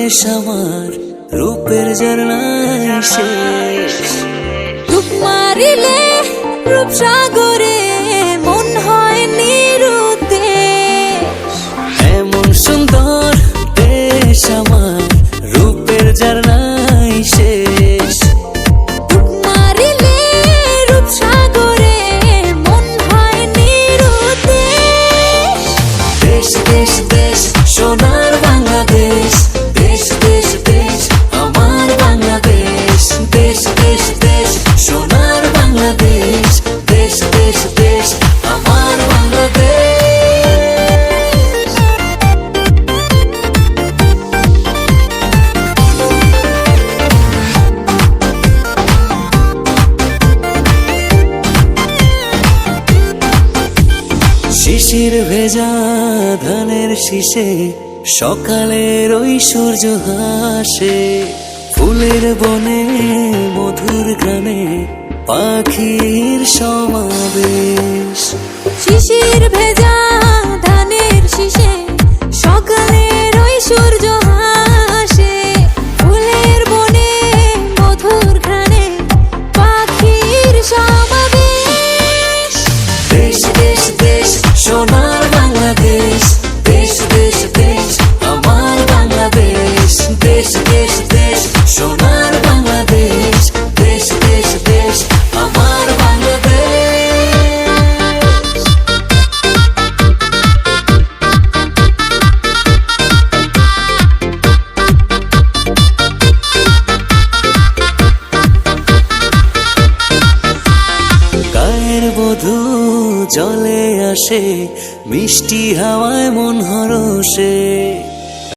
দেশ আমার রূপের ঝর্ণায় শেষ। রূপ মারিলে রূপসাগরে মন হয় নিরুদ্দেশ। এমন সুন্দর দেশ আমার রূপের ঝর্ণায় শেষ। রূপ মারিলে রূপসাগরে মন হয় নিরুদ্দেশ। দেশ দেশ দেশ সোনার বাংলাদেশ, দেশ দেশ দেশ আমার বাংলাদেশ। দেশ দেশ দেশ সোনার বাংলাদেশ, দেশ দেশ দেশ আমার বাংলাদেশ। শিশির ভেজা ধানের শীষে সকালের ওই সূর্য হাসে। ফুলের বনে মধুর গানে পাখির সমাবেশ। শিশির ভেজা ধানের শীষে সকালের ওই সূর্য হাসে। ফুলের বনে মধুর ঘ্রাণে পাখির সমাবেশ। দেশ দেশ দেশ সোনার বাংলাদেশ, দেশ দেশ দেশ আমার বাংলাদেশ। দেশ দেশ দেশ সোনার বাংলাদেশ, দেশ দেশ দেশ আমার বাংলাদেশ। গায়ের বধূ জলে আসে, মিষ্টি হাওয়ায় মন হরষে।